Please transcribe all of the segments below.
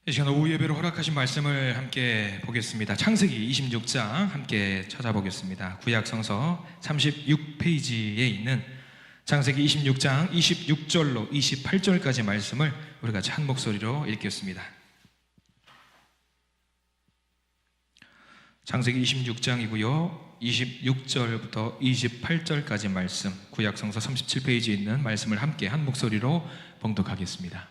이 시간 오후 예배로 허락하신 말씀을 함께 보겠습니다. 창세기 26장 함께 찾아보겠습니다. 구약 성서 36페이지에 있는 창세기 26장 26절로 28절까지 말씀을 우리가 한 목소리로 읽겠습니다. 창세기 26장이고요. 26절부터 28절까지 말씀, 구약 성서 37페이지에 있는 말씀을 함께 한 목소리로 봉독하겠습니다.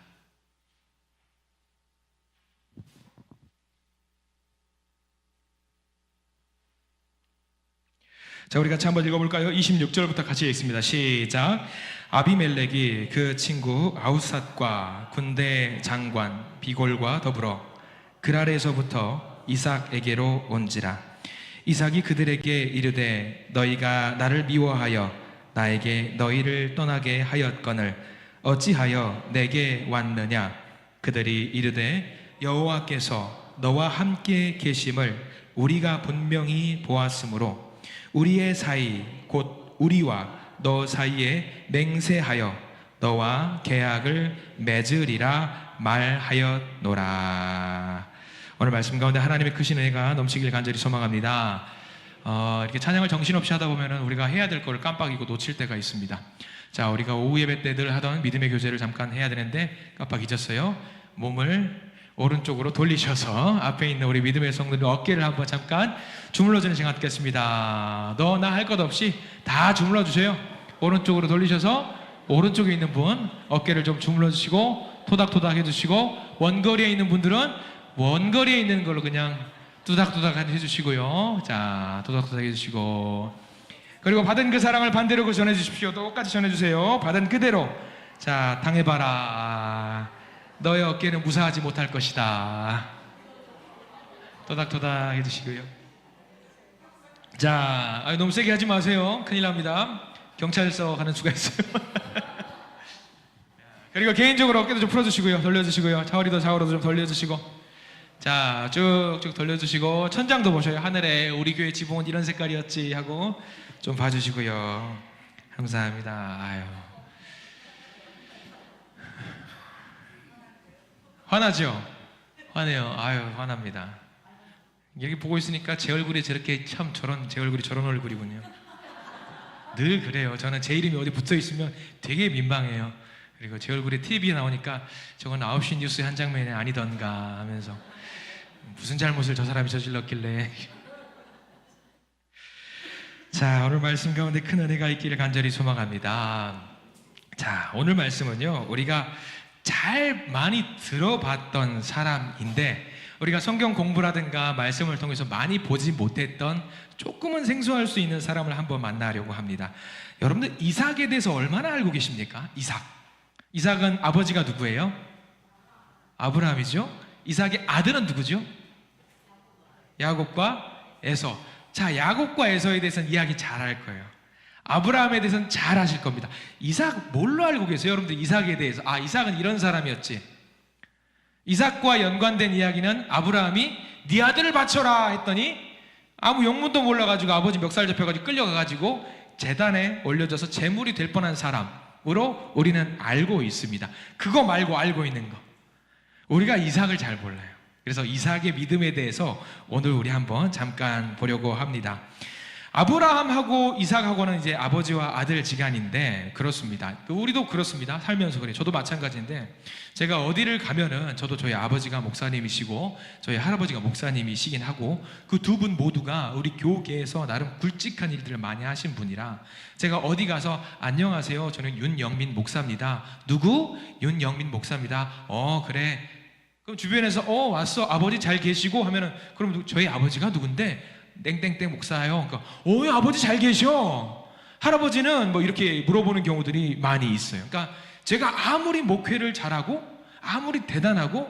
자, 우리 같이 한번 읽어볼까요? 26절부터 같이 읽습니다. 시작. 아비멜렉이 그 친구 아우삿과 군대 장관 비골과 더불어 그랄에서부터 이삭에게로 온지라. 이삭이 그들에게 이르되 너희가 나를 미워하여 나에게 너희를 떠나게 하였거늘 어찌하여 내게 왔느냐. 그들이 이르되 여호와께서 너와 함께 계심을 우리가 분명히 보았으므로 우리의 사이 곧 우리와 너 사이에 맹세하여 너와 계약을 맺으리라 말하였노라. 오늘 말씀 가운데 하나님의 크신 은혜가 넘치길 간절히 소망합니다. 이렇게 찬양을 정신없이 하다 보면 우리가 해야 될 거를 깜빡이고 놓칠 때가 있습니다. 자, 우리가 오후 예배 때 늘 하던 믿음의 교제를 잠깐 해야 되는데 깜빡 잊었어요. 몸을 오른쪽으로 돌리셔서 앞에 있는 우리 믿음의 성도들 어깨를 한번 잠깐 주물러주는 시간 갖겠습니다. 너 나 할 것 없이 다 주물러 주세요. 오른쪽으로 돌리셔서 오른쪽에 있는 분 어깨를 좀 주물러 주시고 토닥토닥 해주시고, 원거리에 있는 분들은 원거리에 있는 걸로 그냥 두닥두닥 해주시고요. 자, 토닥토닥 해주시고, 그리고 받은 그 사랑을 반대로 전해주십시오. 똑같이 전해주세요. 받은 그대로. 자, 당해봐라. 너의 어깨는 무사하지 못할 것이다. 토닥토닥 해주시고요. 자, 너무 세게 하지 마세요. 큰일 납니다. 경찰서 가는 수가 있어요. 그리고 개인적으로 어깨도 좀 풀어주시고요. 돌려주시고요. 좌우리도 좌우로도 좀 돌려주시고, 자, 쭉쭉 돌려주시고, 천장도 보셔요. 하늘에 우리 교회 지붕은 이런 색깔이었지 하고 좀 봐주시고요. 감사합니다. 아유, 화나죠? 화내요. 아유, 화납니다. 여기 보고 있으니까 제 얼굴이 저렇게 제 얼굴이 저런 얼굴이군요. 늘 그래요. 저는 제 이름이 어디 붙어 있으면 되게 민망해요. 그리고 제 얼굴이 TV에 나오니까 저건 9시 뉴스의 한 장면이 아니던가 하면서 무슨 잘못을 저 사람이 저질렀길래. 자, 오늘 말씀 가운데 큰 은혜가 있기를 간절히 소망합니다. 자, 오늘 말씀은요, 우리가 잘 많이 들어봤던 사람인데 우리가 성경 공부라든가 말씀을 통해서 많이 보지 못했던 조금은 생소할 수 있는 사람을 한번 만나려고 합니다. 여러분들 이삭에 대해서 얼마나 알고 계십니까? 이삭은 아버지가 누구예요? 아브라함이죠. 이삭의 아들은 누구죠? 야곱과 에서. 자, 야곱과 에서에 대해서는 이야기 잘 할 거예요. 아브라함에 대해서는 잘 아실 겁니다. 이삭 뭘로 알고 계세요? 여러분들 이삭에 대해서. 아, 이삭은 이런 사람이었지. 이삭과 연관된 이야기는 아브라함이 네 아들을 바쳐라 했더니 아무 영문도 몰라가지고 아버지 멱살 잡혀가지고 끌려가가지고 제단에 올려져서 제물이 될 뻔한 사람으로 우리는 알고 있습니다. 그거 말고 알고 있는 거, 우리가 이삭을 잘 몰라요. 그래서 이삭의 믿음에 대해서 오늘 우리 한번 잠깐 보려고 합니다. 아브라함하고 이삭하고는 이제 아버지와 아들 지간인데 그렇습니다. 우리도 그렇습니다. 살면서 그래요. 저도 마찬가지인데 제가 어디를 가면은 저도 저희 아버지가 목사님이시고 저희 할아버지가 목사님이시긴 하고 그 두 분 모두가 우리 교계에서 나름 굵직한 일들을 많이 하신 분이라 제가 어디 가서 안녕하세요, 저는 윤영민 목사입니다. 누구? 윤영민 목사입니다. 그래. 그럼 주변에서 왔어, 아버지 잘 계시고 하면은 그럼 저희 아버지가 누군데? 땡땡땡 목사예요. 그러니까 아버지 잘 계셔. 할아버지는 뭐 이렇게 물어보는 경우들이 많이 있어요. 그러니까 제가 아무리 목회를 잘하고 아무리 대단하고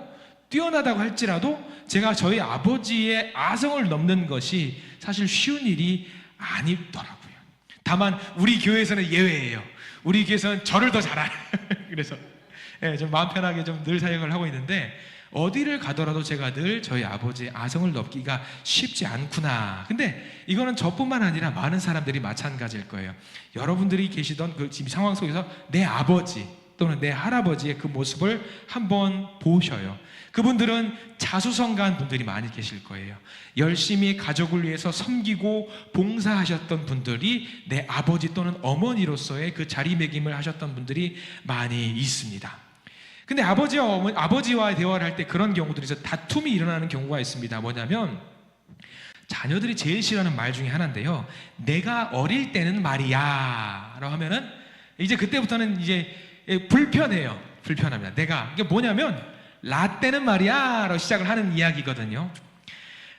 뛰어나다고 할지라도 제가 저희 아버지의 아성을 넘는 것이 사실 쉬운 일이 아니더라고요. 다만 우리 교회에서는 예외예요. 우리 교회에서는 저를 더 잘하는 그래서 좀 마음 편하게 좀 늘 사역을 하고 있는데 어디를 가더라도 제가 늘 저희 아버지의 아성을 넘기가 쉽지 않구나. 근데 이거는 저뿐만 아니라 많은 사람들이 마찬가지일 거예요. 여러분들이 계시던 그 지금 상황 속에서 내 아버지, 또는 내 할아버지의 그 모습을 한번 보셔요. 그분들은 자수성가한 분들이 많이 계실 거예요. 열심히 가족을 위해서 섬기고 봉사하셨던 분들이 내 아버지 또는 어머니로서의 그 자리매김을 하셨던 분들이 많이 있습니다. 근데 아버지와 대화를 할 때 그런 경우들이 있어요. 다툼이 일어나는 경우가 있습니다. 뭐냐면 자녀들이 제일 싫어하는 말 중에 하나인데요. 내가 어릴 때는 말이야 라고 하면은 이제 그때부터는 이제 불편해요. 불편합니다. 이게 뭐냐면 라떼는 말이야 라고 시작을 하는 이야기거든요.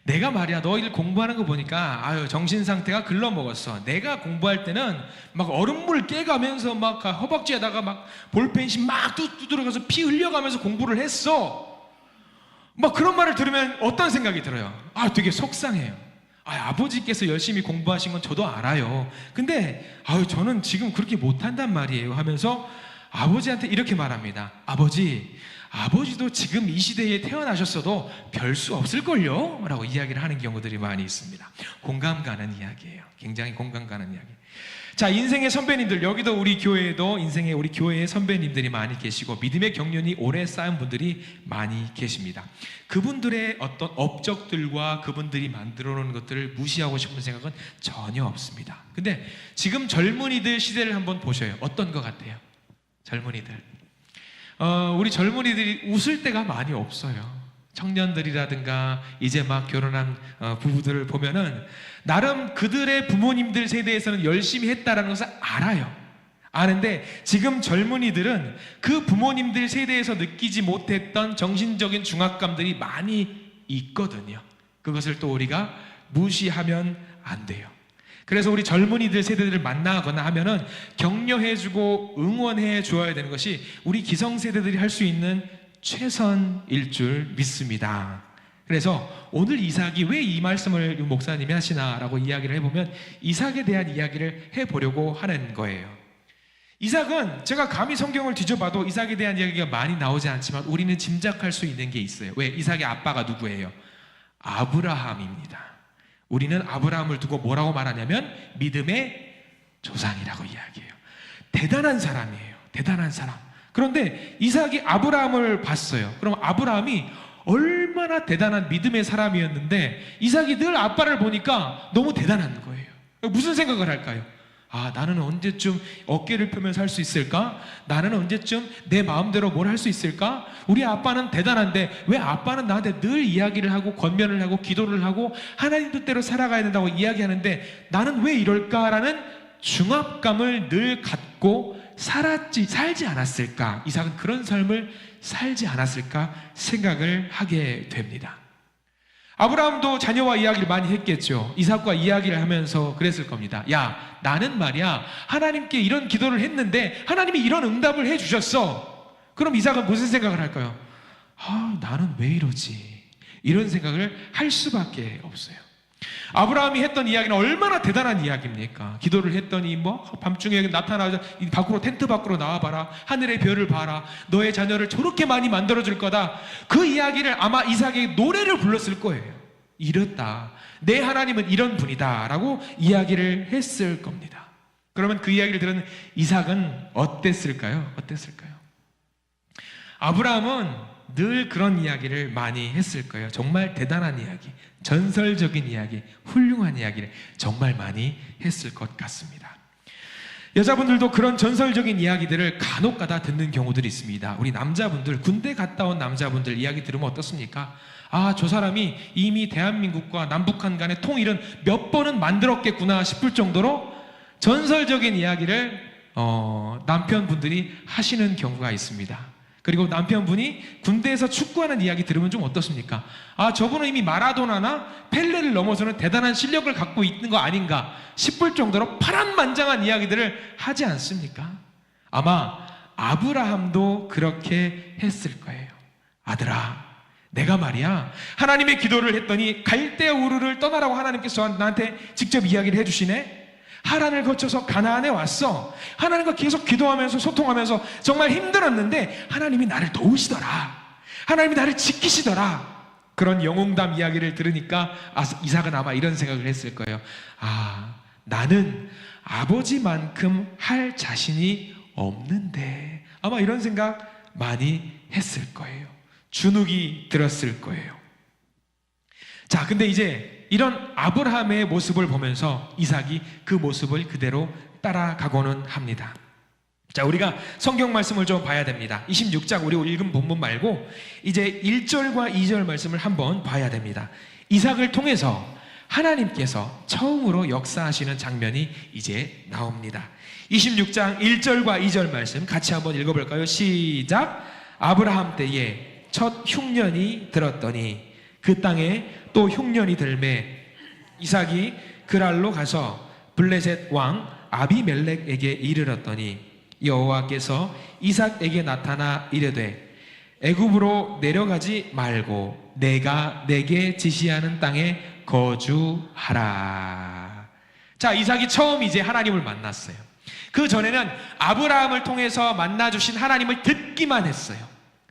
내가 말이야 너희들 공부하는 거 보니까 아유 정신 상태가 글러먹었어. 내가 공부할 때는 막 얼음물 깨가면서 막 허벅지에다가 막 볼펜신 막 두드려가서 피 흘려가면서 공부를 했어. 막 그런 말을 들으면 어떤 생각이 들어요? 아 되게 속상해요. 아버지께서 열심히 공부하신 건 저도 알아요. 근데 저는 지금 그렇게 못한단 말이에요 하면서 아버지한테 이렇게 말합니다. 아버지도 지금 이 시대에 태어나셨어도 별 수 없을걸요? 라고 이야기를 하는 경우들이 많이 있습니다. 공감 가는 이야기예요. 굉장히 공감 가는 이야기. 자, 인생의 선배님들, 여기도 우리 교회의 선배님들이 많이 계시고 믿음의 경륜이 오래 쌓은 분들이 많이 계십니다. 그분들의 어떤 업적들과 그분들이 만들어 놓은 것들을 무시하고 싶은 생각은 전혀 없습니다. 근데 지금 젊은이들 시대를 한번 보셔요. 어떤 것 같아요? 젊은이들. 우리 젊은이들이 웃을 때가 많이 없어요. 청년들이라든가 이제 막 결혼한 부부들을 보면은 나름 그들의 부모님들 세대에서는 열심히 했다라는 것을 알아요. 아는데 지금 젊은이들은 그 부모님들 세대에서 느끼지 못했던 정신적인 중압감들이 많이 있거든요. 그것을 또 우리가 무시하면 안 돼요. 그래서 우리 젊은이들 세대들을 만나거나 하면은 격려해주고 응원해 주어야 되는 것이 우리 기성세대들이 할 수 있는 최선일 줄 믿습니다. 그래서 오늘 이삭이 왜 이 말씀을 목사님이 하시나라고 이야기를 해보면 이삭에 대한 이야기를 해보려고 하는 거예요. 이삭은 제가 감히 성경을 뒤져봐도 이삭에 대한 이야기가 많이 나오지 않지만 우리는 짐작할 수 있는 게 있어요. 왜? 이삭의 아빠가 누구예요? 아브라함입니다. 우리는 아브라함을 두고 뭐라고 말하냐면 믿음의 조상이라고 이야기해요. 대단한 사람이에요. 대단한 사람. 그런데 이삭이 아브라함을 봤어요. 그럼 아브라함이 얼마나 대단한 믿음의 사람이었는데 이삭이 늘 아빠를 보니까 너무 대단한 거예요. 무슨 생각을 할까요? 나는 언제쯤 어깨를 펴면서 할 수 있을까? 나는 언제쯤 내 마음대로 뭘 할 수 있을까? 우리 아빠는 대단한데 왜 아빠는 나한테 늘 이야기를 하고 권면을 하고 기도를 하고 하나님 뜻대로 살아가야 된다고 이야기하는데 나는 왜 이럴까라는 중압감을 늘 갖고 살지 않았을까? 이삭은 그런 삶을 살지 않았을까 생각을 하게 됩니다. 아브라함도 자녀와 이야기를 많이 했겠죠. 이삭과 이야기를 하면서 그랬을 겁니다. 야, 나는 말이야 하나님께 이런 기도를 했는데 하나님이 이런 응답을 해주셨어. 그럼 이삭은 무슨 생각을 할까요? 나는 왜 이러지? 이런 생각을 할 수밖에 없어요. 아브라함이 했던 이야기는 얼마나 대단한 이야기입니까? 기도를 했더니 밤중에 나타나서 밖으로 텐트 밖으로 나와봐라. 하늘의 별을 봐라. 너의 자녀를 저렇게 많이 만들어줄 거다. 그 이야기를 아마 이삭에게 노래를 불렀을 거예요. 이렇다. 내 하나님은 이런 분이다 라고 이야기를 했을 겁니다. 그러면 그 이야기를 들은 이삭은 어땠을까요? 아브라함은 늘 그런 이야기를 많이 했을 거예요. 정말 대단한 이야기, 전설적인 이야기, 훌륭한 이야기를 정말 많이 했을 것 같습니다. 여자분들도 그런 전설적인 이야기들을 간혹가다 듣는 경우들이 있습니다. 우리 남자분들, 군대 갔다 온 남자분들 이야기 들으면 어떻습니까? 저 사람이 이미 대한민국과 남북한 간의 통일은 몇 번은 만들었겠구나 싶을 정도로 전설적인 이야기를 남편분들이 하시는 경우가 있습니다. 그리고 남편분이 군대에서 축구하는 이야기 들으면 좀 어떻습니까? 저분은 이미 마라도나나 펠레를 넘어서는 대단한 실력을 갖고 있는 거 아닌가 싶을 정도로 파란만장한 이야기들을 하지 않습니까? 아마 아브라함도 그렇게 했을 거예요. 아들아, 내가 말이야 하나님의 기도를 했더니 갈대 우르를 떠나라고 하나님께서 나한테 직접 이야기를 해주시네. 하란을 거쳐서 가나안에 왔어. 하나님과 계속 기도하면서 소통하면서 정말 힘들었는데 하나님이 나를 도우시더라. 하나님이 나를 지키시더라. 그런 영웅담 이야기를 들으니까 이삭은 아마 이런 생각을 했을 거예요. 나는 아버지만큼 할 자신이 없는데 아마 이런 생각 많이 했을 거예요. 주눅이 들었을 거예요. 자, 근데 이제 이런 아브라함의 모습을 보면서 이삭이 그 모습을 그대로 따라가고는 합니다. 자, 우리가 성경 말씀을 좀 봐야 됩니다. 26장 우리 읽은 본문 말고 이제 1절과 2절 말씀을 한번 봐야 됩니다. 이삭을 통해서 하나님께서 처음으로 역사하시는 장면이 이제 나옵니다. 26장 1절과 2절 말씀 같이 한번 읽어볼까요? 시작. 아브라함 때에 첫 흉년이 들었더니 그 땅에 또 흉년이 들매 이삭이 그랄로 가서 블레셋 왕 아비멜렉에게 이르렀더니 여호와께서 이삭에게 나타나 이르되 애굽으로 내려가지 말고 내가 내게 지시하는 땅에 거주하라. 자, 이삭이 처음 이제 하나님을 만났어요. 그 전에는 아브라함을 통해서 만나주신 하나님을 듣기만 했어요.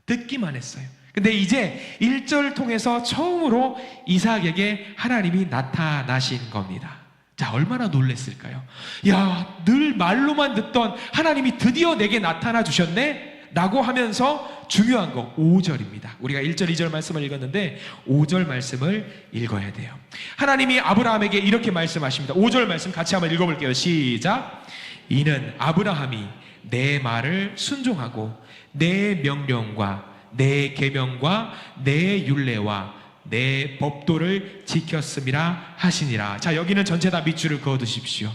듣기만 했어요. 근데 이제 1절 통해서 처음으로 이삭에게 하나님이 나타나신 겁니다. 자, 얼마나 놀랬을까요? 야, 늘 말로만 듣던 하나님이 드디어 내게 나타나 주셨네? 라고 하면서 중요한 거 5절입니다. 우리가 1절, 2절 말씀을 읽었는데 5절 말씀을 읽어야 돼요. 하나님이 아브라함에게 이렇게 말씀하십니다. 5절 말씀 같이 한번 읽어볼게요. 시작. 이는 아브라함이 내 말을 순종하고 내 명령과 내 계명과 내 율례와 내 법도를 지켰음이라 하시니라. 자, 여기는 전체 다 밑줄을 그어두십시오.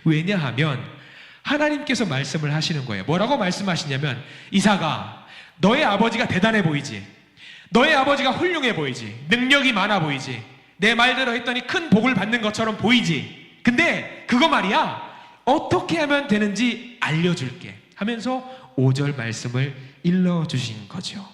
왜냐하면 하나님께서 말씀을 하시는 거예요. 뭐라고 말씀하시냐면 이삭아, 너의 아버지가 대단해 보이지? 너의 아버지가 훌륭해 보이지? 능력이 많아 보이지? 내 말대로 했더니 큰 복을 받는 것처럼 보이지? 근데 그거 말이야, 어떻게 하면 되는지 알려줄게 하면서 5절 말씀을 일러주신 거죠.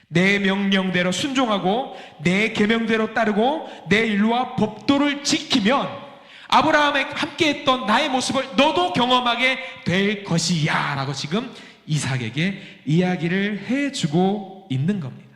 내 명령대로 순종하고 내 계명대로 따르고 내 율과 법도를 지키면 아브라함에 함께했던 나의 모습을 너도 경험하게 될 것이야 라고 지금 이삭에게 이야기를 해주고 있는 겁니다.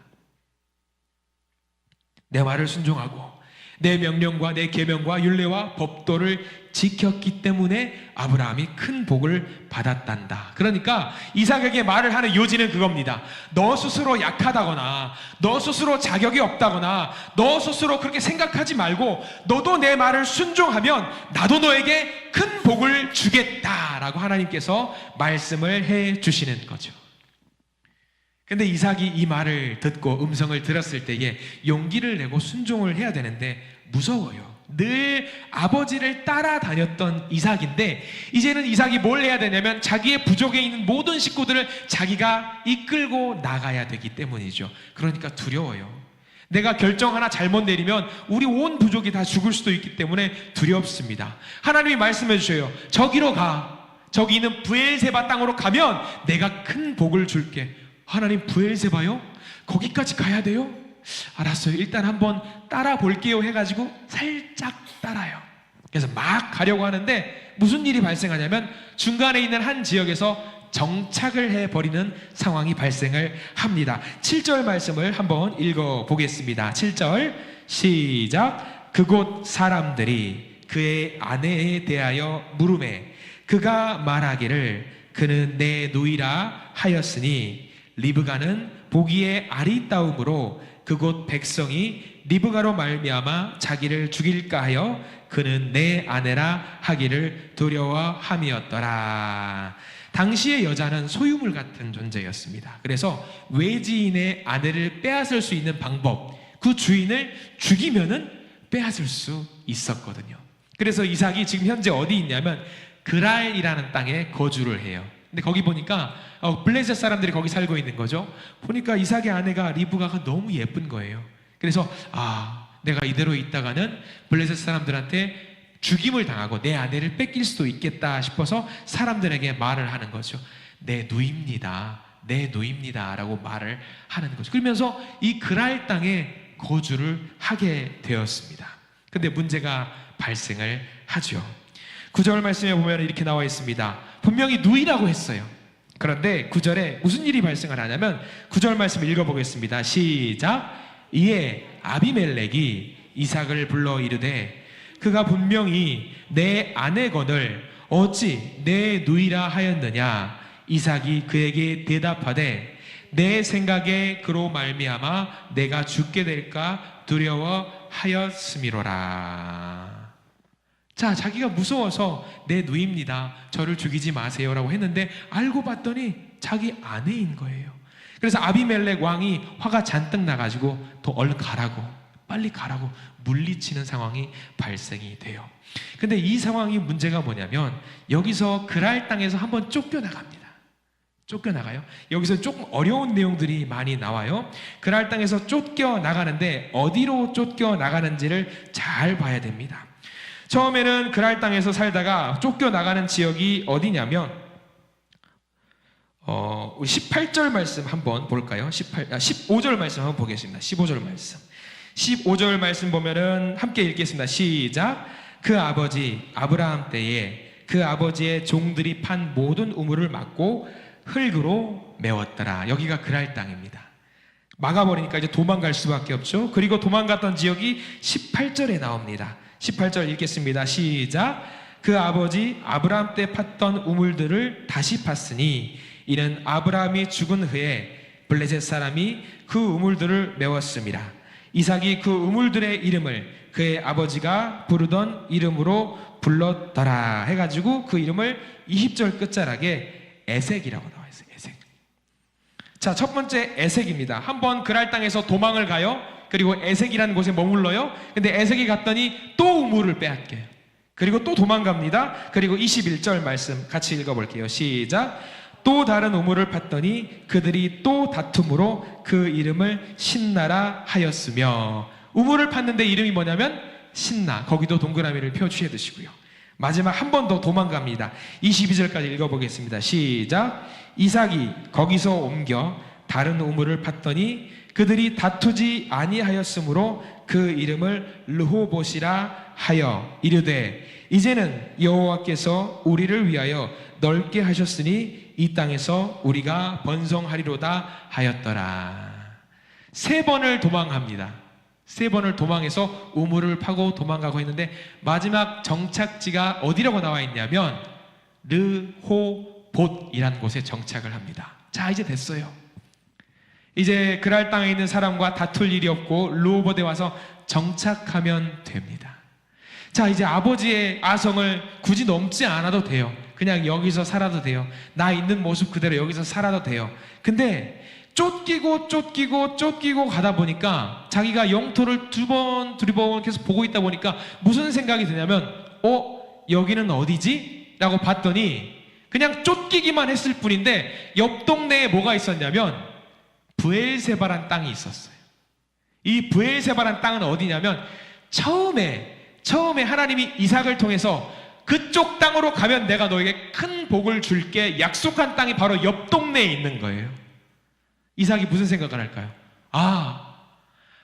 내 말을 순종하고 내 명령과 내 계명과 율례와 법도를 지켰기 때문에 아브라함이 큰 복을 받았단다. 그러니까 이삭에게 말을 하는 요지는 그겁니다. 너 스스로 약하다거나 너 스스로 자격이 없다거나 너 스스로 그렇게 생각하지 말고 너도 내 말을 순종하면 나도 너에게 큰 복을 주겠다라고 하나님께서 말씀을 해 주시는 거죠. 근데 이삭이 이 말을 듣고 음성을 들었을 때에 용기를 내고 순종을 해야 되는데 무서워요. 늘 아버지를 따라다녔던 이삭인데 이제는 이삭이 뭘 해야 되냐면 자기의 부족에 있는 모든 식구들을 자기가 이끌고 나가야 되기 때문이죠. 그러니까 두려워요. 내가 결정 하나 잘못 내리면 우리 온 부족이 다 죽을 수도 있기 때문에 두렵습니다. 하나님이 말씀해 주셔요. 저기로 가. 저기 있는 브엘세바 땅으로 가면 내가 큰 복을 줄게. 하나님, 브엘세바요? 거기까지 가야 돼요? 알았어요. 일단 한번 따라 볼게요 해가지고 살짝 따라요. 그래서 막 가려고 하는데 무슨 일이 발생하냐면 중간에 있는 한 지역에서 정착을 해버리는 상황이 발생을 합니다. 7절 말씀을 한번 읽어보겠습니다. 7절 시작. 그곳 사람들이 그의 아내에 대하여 물으매 그가 말하기를 그는 내 누이라 하였으니 리브가는 보기에 아리따움으로 그곳 백성이 리브가로 말미암아 자기를 죽일까 하여 그는 내 아내라 하기를 두려워함이었더라. 당시의 여자는 소유물 같은 존재였습니다. 그래서 외지인의 아내를 빼앗을 수 있는 방법, 그 주인을 죽이면은 빼앗을 수 있었거든요. 그래서 이삭이 지금 현재 어디 있냐면 그랄이라는 땅에 거주를 해요. 근데 거기 보니까 블레셋 사람들이 거기 살고 있는 거죠. 보니까 이삭의 아내가 리브가가 너무 예쁜 거예요. 그래서 내가 이대로 있다가는 블레셋 사람들한테 죽임을 당하고 내 아내를 뺏길 수도 있겠다 싶어서 사람들에게 말을 하는 거죠. 내 누이입니다. 내 누이입니다 라고 말을 하는 거죠. 그러면서 이 그랄 땅에 거주를 하게 되었습니다. 근데 문제가 발생을 하죠. 9절 말씀에 보면 이렇게 나와 있습니다. 분명히 누이라고 했어요. 그런데 9절에 무슨 일이 발생을 하냐면 9절 말씀 읽어보겠습니다. 시작. 이에 아비멜렉이 이삭을 불러 이르되 그가 분명히 내 아내건을 어찌 내 누이라 하였느냐. 이삭이 그에게 대답하되 내 생각에 그로 말미암아 내가 죽게 될까 두려워하였음이로라. 자, 자기가 무서워서 내 누이입니다, 저를 죽이지 마세요라고 했는데 알고 봤더니 자기 아내인 거예요. 그래서 아비멜렉 왕이 화가 잔뜩 나가지고 더 얼른 가라고, 빨리 가라고 물리치는 상황이 발생이 돼요. 근데 이 상황이 문제가 뭐냐면 여기서 그랄 땅에서 한번 쫓겨나갑니다. 쫓겨나가요. 여기서 조금 어려운 내용들이 많이 나와요. 그랄 땅에서 쫓겨나가는데 어디로 쫓겨나가는지를 잘 봐야 됩니다. 처음에는 그랄 땅에서 살다가 쫓겨나가는 지역이 어디냐면 18절 말씀 한번 볼까요? 15절 말씀 한번 보겠습니다. 15절 말씀. 15절 말씀 보면은 함께 읽겠습니다. 시작. 그 아버지 아브라함 때에 그 아버지의 종들이 판 모든 우물을 막고 흙으로 메웠더라. 여기가 그랄 땅입니다. 막아버리니까 이제 도망갈 수밖에 없죠. 그리고 도망갔던 지역이 18절에 나옵니다. 18절 읽겠습니다. 시작. 그 아버지 아브라함 때 팠던 우물들을 다시 팠으니 이는 아브라함이 죽은 후에 블레셋 사람이 그 우물들을 메웠습니다. 이삭이 그 우물들의 이름을 그의 아버지가 부르던 이름으로 불렀더라 해가지고 그 이름을 20절 끝자락에 에색이라고 나와 있어요. 에색. 자, 첫 번째 에색입니다. 한번 그랄 땅에서 도망을 가요. 그리고 에색이라는 곳에 머물러요. 근데 에색이 갔더니 또 우물을 빼앗겨요. 그리고 또 도망갑니다. 그리고 21절 말씀 같이 읽어볼게요. 시작. 또 다른 우물을 팠더니 그들이 또 다툼으로 그 이름을 신나라 하였으며, 우물을 팠는데 이름이 뭐냐면 신나. 거기도 동그라미를 표시해 두시고요. 마지막 한 번 더 도망갑니다. 22절까지 읽어보겠습니다. 시작. 이삭이 거기서 옮겨 다른 우물을 팠더니 그들이 다투지 아니하였으므로 그 이름을 르호봇이라 하여 이르되 이제는 여호와께서 우리를 위하여 넓게 하셨으니 이 땅에서 우리가 번성하리로다 하였더라. 3번을 도망합니다. 3번을 도망해서 우물을 파고 도망가고 했는데 마지막 정착지가 어디라고 나와 있냐면 르호봇이라는 곳에 정착을 합니다. 자, 이제 됐어요. 이제 그랄 땅에 있는 사람과 다툴 일이 없고 르호봇에 와서 정착하면 됩니다. 자, 이제 아버지의 아성을 굳이 넘지 않아도 돼요. 그냥 여기서 살아도 돼요. 나 있는 모습 그대로 여기서 살아도 돼요. 근데 쫓기고 가다 보니까 자기가 영토를 두 번 계속 보고 있다 보니까 무슨 생각이 드냐면 여기는 어디지? 라고 봤더니 그냥 쫓기기만 했을 뿐인데 옆 동네에 뭐가 있었냐면 브엘세바란 땅이 있었어요. 이 브엘세바란 땅은 어디냐면 처음에 하나님이 이삭을 통해서 그쪽 땅으로 가면 내가 너에게 큰 복을 줄게 약속한 땅이 바로 옆 동네에 있는 거예요. 이삭이 무슨 생각을 할까요?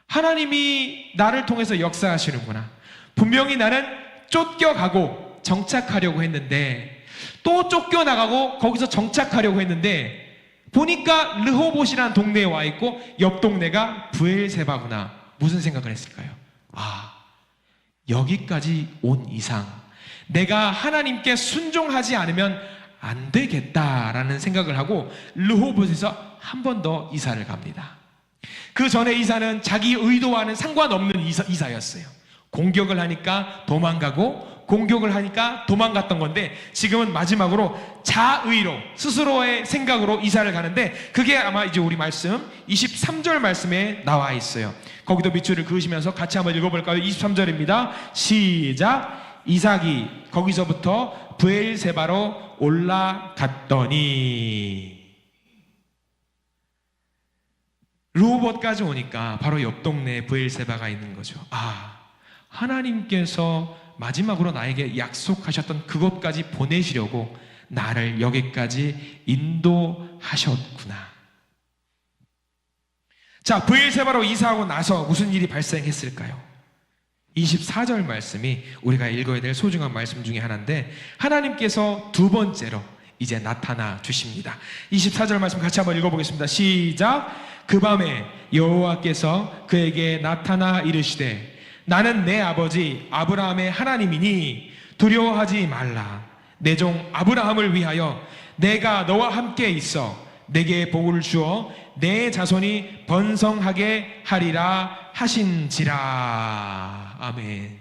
하나님이 나를 통해서 역사하시는구나. 분명히 나는 쫓겨가고 정착하려고 했는데 또 쫓겨나가고 거기서 정착하려고 했는데 보니까 르호봇이라는 동네에 와 있고 옆 동네가 브엘세바구나. 무슨 생각을 했을까요? 여기까지 온 이상 내가 하나님께 순종하지 않으면 안 되겠다라는 생각을 하고 르호봇에서 한 번 더 이사를 갑니다. 그 전에 이사는 자기 의도와는 상관없는 이사였어요. 공격을 하니까 도망가고 공격을 하니까 도망갔던 건데 지금은 마지막으로 자의로 스스로의 생각으로 이사를 가는데 그게 아마 이제 우리 말씀 23절 말씀에 나와 있어요. 거기도 밑줄을 그으시면서 같이 한번 읽어볼까요? 23절입니다. 시작. 이삭이 거기서부터 브엘세바로 올라갔더니 르호봇까지 오니까 바로 옆 동네에 브엘세바가 있는 거죠. 하나님께서 마지막으로 나에게 약속하셨던 그곳까지 보내시려고 나를 여기까지 인도하셨구나. 자, 브엘세바로 이사하고 나서 무슨 일이 발생했을까요? 24절 말씀이 우리가 읽어야 될 소중한 말씀 중에 하나인데 하나님께서 두 번째로 이제 나타나 주십니다. 24절 말씀 같이 한번 읽어보겠습니다. 시작. 그 밤에 여호와께서 그에게 나타나 이르시되 나는 내 아버지 아브라함의 하나님이니 두려워하지 말라. 내 종 아브라함을 위하여 내가 너와 함께 있어 내게 복을 주어 내 자손이 번성하게 하리라 하신지라. 아멘.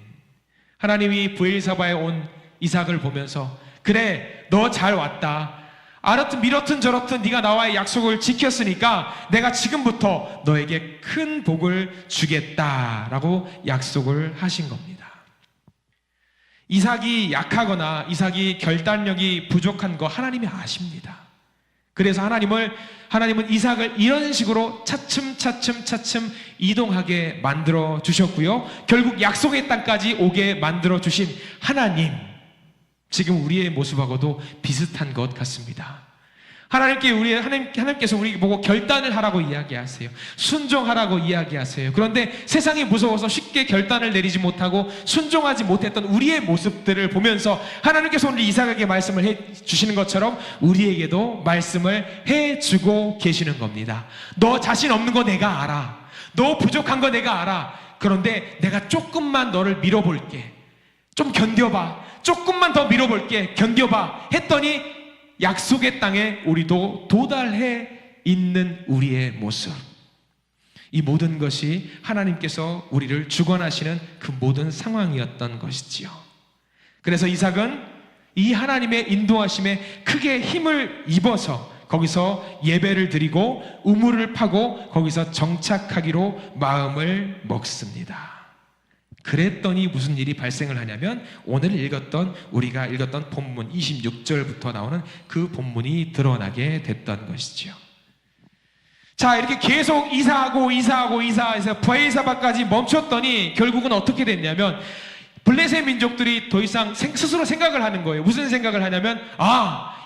하나님이 브엘사바에 온 이삭을 보면서 그래, 너 잘 왔다. 알았든 밀었든 저렇든 네가 나와의 약속을 지켰으니까 내가 지금부터 너에게 큰 복을 주겠다라고 약속을 하신 겁니다. 이삭이 약하거나 이삭이 결단력이 부족한 거 하나님이 아십니다. 그래서 하나님은 이삭을 이런 식으로 차츰 이동하게 만들어 주셨고요. 결국 약속의 땅까지 오게 만들어 주신 하나님, 지금 우리의 모습하고도 비슷한 것 같습니다. 하나님께서 우리 보고 결단을 하라고 이야기하세요. 순종하라고 이야기하세요. 그런데 세상이 무서워서 쉽게 결단을 내리지 못하고 순종하지 못했던 우리의 모습들을 보면서 하나님께서 오늘 이삭에게 말씀을 해 주시는 것처럼 우리에게도 말씀을 해 주고 계시는 겁니다. 너 자신 없는 거 내가 알아. 너 부족한 거 내가 알아. 그런데 내가 조금만 너를 밀어볼게. 좀 견뎌봐. 조금만 더 밀어볼게. 견뎌봐. 했더니 약속의 땅에 우리도 도달해 있는 우리의 모습, 이 모든 것이 하나님께서 우리를 주관하시는 그 모든 상황이었던 것이지요. 그래서 이삭은 이 하나님의 인도하심에 크게 힘을 입어서 거기서 예배를 드리고 우물을 파고 거기서 정착하기로 마음을 먹습니다. 그랬더니 무슨 일이 발생을 하냐면 오늘 우리가 읽었던 본문 26절부터 나오는 그 본문이 드러나게 됐던 것이죠. 자, 이렇게 계속 이사해서 브엘사바까지 멈췄더니 결국은 어떻게 됐냐면 블레셋 민족들이 더 이상 스스로 생각을 하는 거예요. 무슨 생각을 하냐면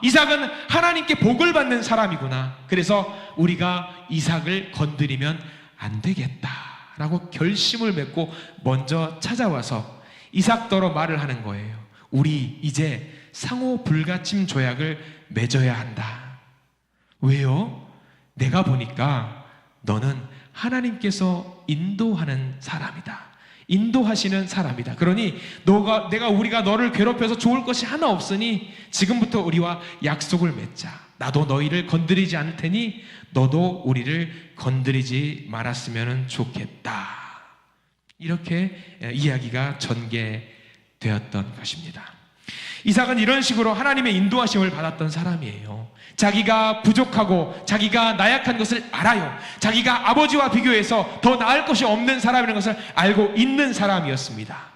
이삭은 하나님께 복을 받는 사람이구나. 그래서 우리가 이삭을 건드리면 안 되겠다 라고 결심을 맺고 먼저 찾아와서 이삭더러 말을 하는 거예요. 우리 이제 상호 불가침 조약을 맺어야 한다. 왜요? 내가 보니까 너는 하나님께서 인도하는 사람이다. 인도하시는 사람이다. 그러니 우리가 너를 괴롭혀서 좋을 것이 하나 없으니 지금부터 우리와 약속을 맺자. 나도 너희를 건드리지 않을 테니 너도 우리를 건드리지 말았으면 좋겠다. 이렇게 이야기가 전개되었던 것입니다. 이삭은 이런 식으로 하나님의 인도하심을 받았던 사람이에요. 자기가 부족하고 자기가 나약한 것을 알아요. 자기가 아버지와 비교해서 더 나을 것이 없는 사람이라는 것을 알고 있는 사람이었습니다.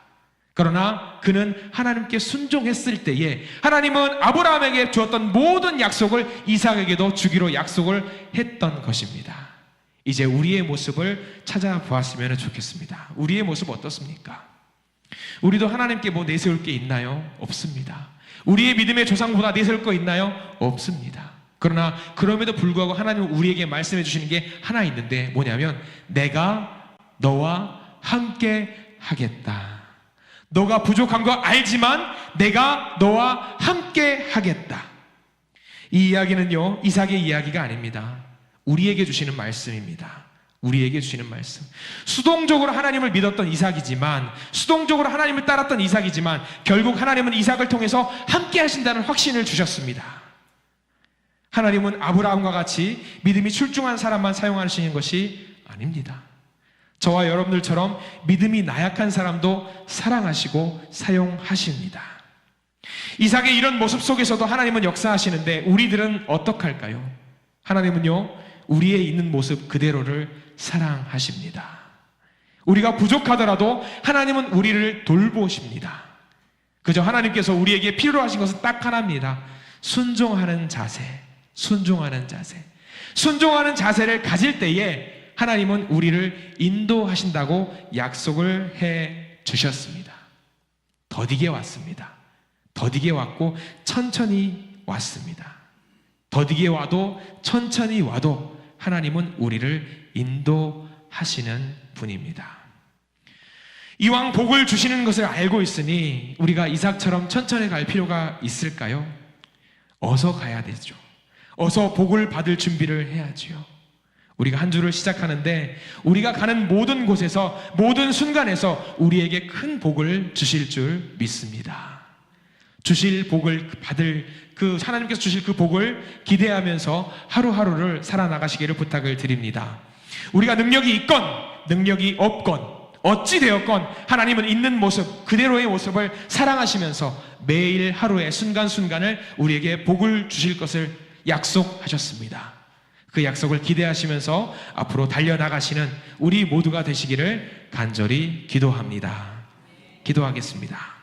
그러나 그는 하나님께 순종했을 때에 하나님은 아브라함에게 주었던 모든 약속을 이삭에게도 주기로 약속을 했던 것입니다. 이제 우리의 모습을 찾아보았으면 좋겠습니다. 우리의 모습 어떻습니까? 우리도 하나님께 뭐 내세울 게 있나요? 없습니다. 우리의 믿음의 조상보다 내세울 거 있나요? 없습니다. 그러나 그럼에도 불구하고 하나님은 우리에게 말씀해 주시는 게 하나 있는데 뭐냐면 내가 너와 함께 하겠다. 너가 부족한 거 알지만 내가 너와 함께 하겠다. 이 이야기는요, 이삭의 이야기가 아닙니다. 우리에게 주시는 말씀입니다. 우리에게 주시는 말씀. 수동적으로 하나님을 믿었던 이삭이지만, 수동적으로 하나님을 따랐던 이삭이지만 결국 하나님은 이삭을 통해서 함께 하신다는 확신을 주셨습니다. 하나님은 아브라함과 같이 믿음이 출중한 사람만 사용하시는 것이 아닙니다. 저와 여러분들처럼 믿음이 나약한 사람도 사랑하시고 사용하십니다. 이삭의 이런 모습 속에서도 하나님은 역사하시는데 우리들은 어떡할까요? 하나님은요, 우리의 있는 모습 그대로를 사랑하십니다. 우리가 부족하더라도 하나님은 우리를 돌보십니다. 그저 하나님께서 우리에게 필요로 하신 것은 딱 하나입니다. 순종하는 자세, 순종하는 자세. 순종하는 자세를 가질 때에 하나님은 우리를 인도하신다고 약속을 해 주셨습니다. 더디게 왔습니다. 더디게 왔고 천천히 왔습니다. 더디게 와도 천천히 와도 하나님은 우리를 인도하시는 분입니다. 이왕 복을 주시는 것을 알고 있으니 우리가 이삭처럼 천천히 갈 필요가 있을까요? 어서 가야 되죠. 어서 복을 받을 준비를 해야지요. 우리가 한 주를 시작하는데 우리가 가는 모든 곳에서 모든 순간에서 우리에게 큰 복을 주실 줄 믿습니다. 주실 복을 받을 하나님께서 주실 그 복을 기대하면서 하루하루를 살아나가시기를 부탁을 드립니다. 우리가 능력이 있건 능력이 없건 어찌 되었건 하나님은 있는 모습 그대로의 모습을 사랑하시면서 매일 하루의 순간순간을 우리에게 복을 주실 것을 약속하셨습니다. 그 약속을 기대하시면서 앞으로 달려나가시는 우리 모두가 되시기를 간절히 기도합니다. 기도하겠습니다.